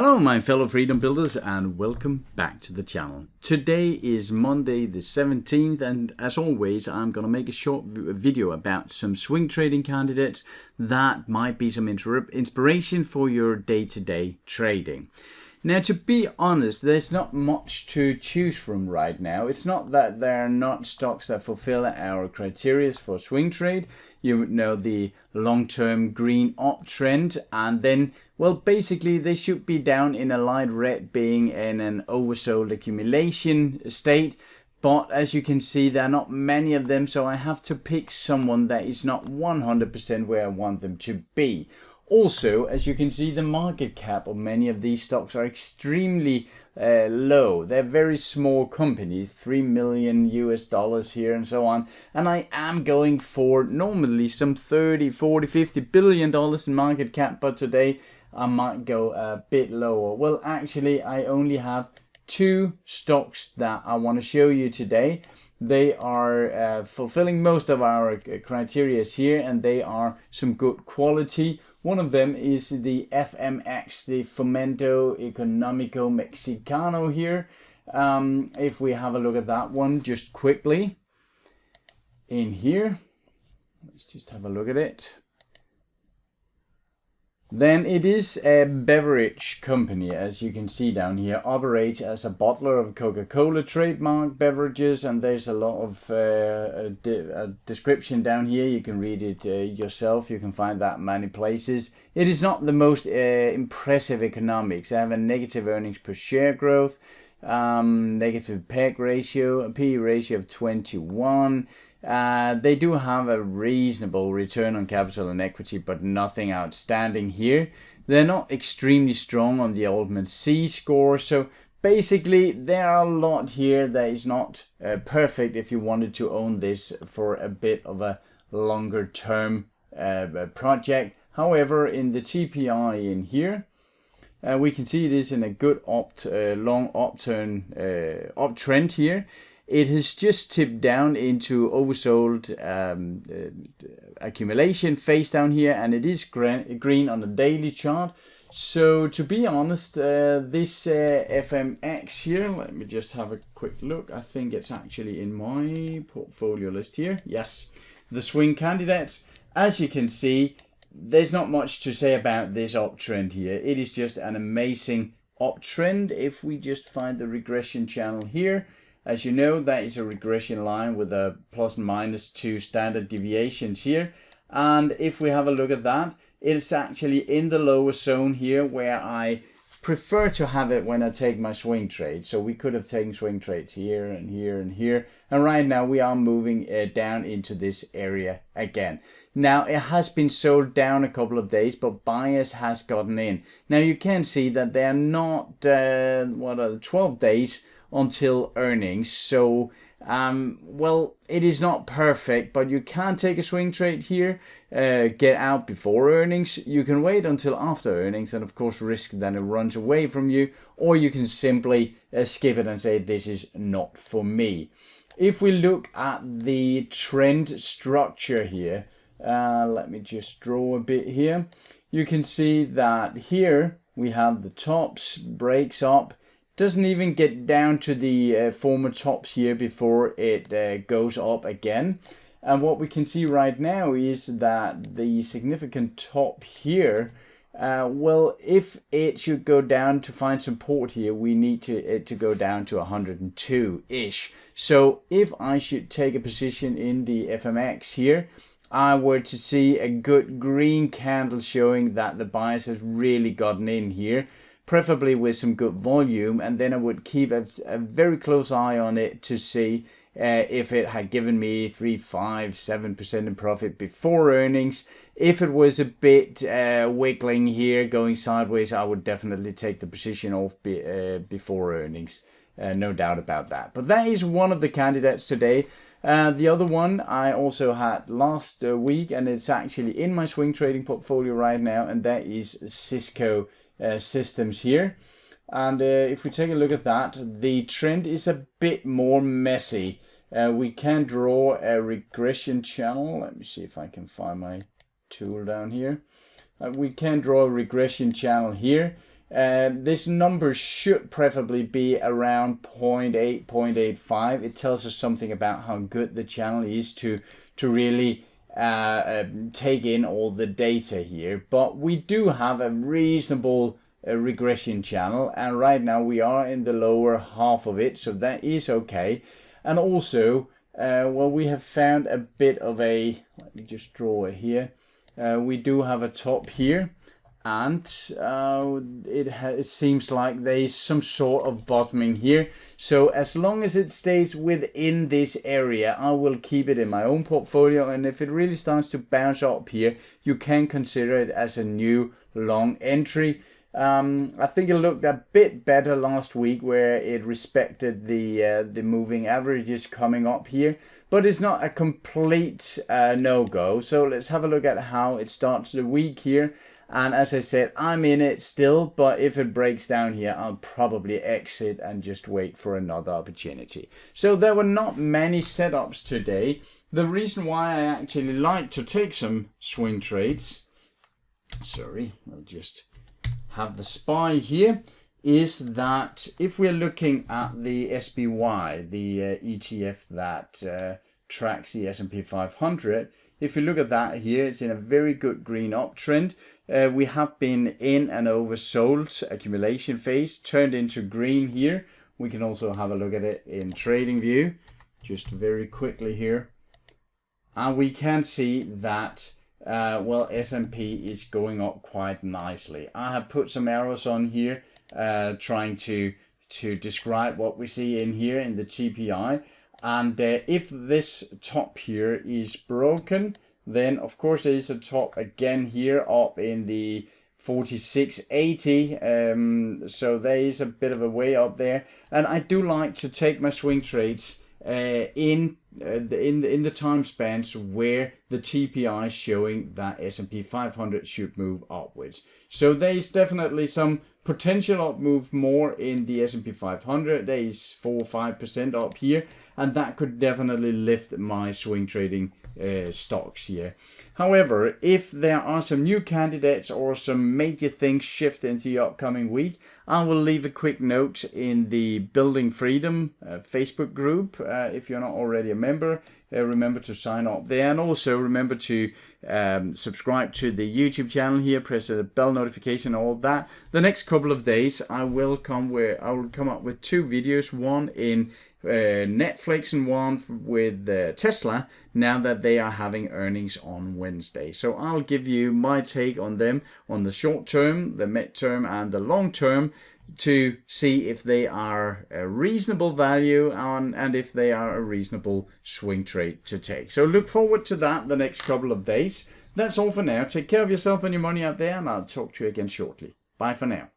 Hello my fellow freedom builders and welcome back to the channel. Today is Monday the 17th and as always I'm gonna make a short video about some swing trading candidates that might be some inspiration for your day-to-day trading. Now, to be honest, there's not much to choose from right now. It's not that there are not stocks that fulfill our criteria for swing trade. You know, the long-term green uptrend, and then, well, basically they should be down in a light red, being in an oversold accumulation state. But as you can see, there are not many of them, so I have to pick someone that is not 100% where I want them to be. Also, as you can see, the market cap of many of these stocks are extremely low. They're very small companies, $3 million here and so on. And I am going for normally some 30, 40, 50 billion dollars in market cap, but today I might go a bit lower. Well, actually, I only have two stocks that I want to show you today. They are fulfilling most of our criteria here, and they are some good quality. One of them is the FMX, the Fomento Económico Mexicano here. If we have a look at that one just quickly in here, let's just have a look at it. Then it is a beverage company, as you can see down here, operates as a bottler of Coca-Cola trademark beverages, and there's a lot of a description down here. You can read it yourself. You can find that many places. It is not the most impressive economics. They have a negative earnings per share growth, negative PEG ratio, a PE ratio of 21. They do have a reasonable return on capital and equity, but nothing outstanding here. They're not extremely strong on the Altman C score, so basically there are a lot here that is not perfect if you wanted to own this for a bit of a longer term project. However, in the TPI in here, we can see it is in a good long uptrend here. It has just tipped down into oversold accumulation phase down here, and it is green on the daily chart. So to be honest, this FMX here, let me just have a quick look. I think it's actually in my portfolio list here. Yes, the swing candidates. As you can see, there's not much to say about this uptrend here. It is just an amazing uptrend. If we just find the regression channel here, as you know, that is a regression line with a plus and minus 2 standard deviations here. And if we have a look at that, it's actually in the lower zone here where I prefer to have it when I take my swing trade. So we could have taken swing trades here and here and here. And right now we are moving down into this area again. Now it has been sold down a couple of days, but buyers has gotten in. Now you can see that they are not, 12 days until earnings. So well, it is not perfect, but you can take a swing trade here, get out before earnings. You can wait until after earnings and of course risk that it runs away from you, or you can simply skip it and say this is not for me. If we look at the trend structure here, let me just draw a bit here. You can see that here we have the tops, breaks up, doesn't even get down to the former tops here before it goes up again. And what we can see right now is that the significant top here, well, if it should go down to find support here, we need it to go down to 102-ish. So if I should take a position in the FMX here, I were to see a good green candle showing that the bias has really gotten in here, preferably with some good volume, and then I would keep a very close eye on it to see if it had given me 3, 5, 7% in profit before earnings. If it was a bit wiggling here, going sideways, I would definitely take the position off before earnings. No doubt about that. But that is one of the candidates today. The other one I also had last week, and it's actually in my swing trading portfolio right now, and that is CSCO systems here. And if we take a look at that, the trend is a bit more messy. We can draw a regression channel. Let me see if I can find my tool down here. We can draw a regression channel here, This number should preferably be around 0.8, 0.85. It tells us something about how good the channel is to really take in all the data here. But we do have a reasonable regression channel, and right now we are in the lower half of it, so that is okay. And also, well, we have found a bit of a, let me just draw it here. We do have a top here, and it seems like there is some sort of bottoming here. So as long as it stays within this area, I will keep it in my own portfolio, and if it really starts to bounce up here, you can consider it as a new long entry. I think it looked a bit better last week, where it respected the moving averages coming up here, but it's not a complete no-go. So let's have a look at how it starts the week here. And as I said, I'm in it still, but if it breaks down here, I'll probably exit and just wait for another opportunity. So there were not many setups today. The reason why I actually like to take some swing trades, sorry, I'll just have the SPY here, is that if we're looking at the SPY, the ETF that tracks the S&P 500, if you look at that here, it's in a very good green uptrend. We have been in an oversold accumulation phase, turned into green here. We can also have a look at it in trading view, just very quickly here. And we can see that well, S&P is going up quite nicely. I have put some arrows on here trying to describe what we see in here in the TPI. And if this top here is broken, then of course there is a top again here up in the 46.80. So there is a bit of a way up there. And I do like to take my swing trades in the time spans where the TPI is showing that S&P 500 should move upwards. So there is definitely some potential up move more in the S&P 500. There is 4 or 5% up here, and that could definitely lift my swing trading stocks here. However, if there are some new candidates or some major things shift into the upcoming week, I will leave a quick note in the Building Freedom Facebook group. If you're not already a member, remember to sign up there, and also remember to subscribe to the YouTube channel here, press the bell notification, all that. The next couple of days I will come up with 2 videos, one in Netflix and one with Tesla, now that they are having earnings on Wednesday. So I'll give you my take on them, on the short term, the mid-term and the long term, to see if they are a reasonable value and if they are a reasonable swing trade to take. So look forward to that the next couple of days. That's all for now. Take care of yourself and your money out there, and I'll talk to you again shortly. Bye for now.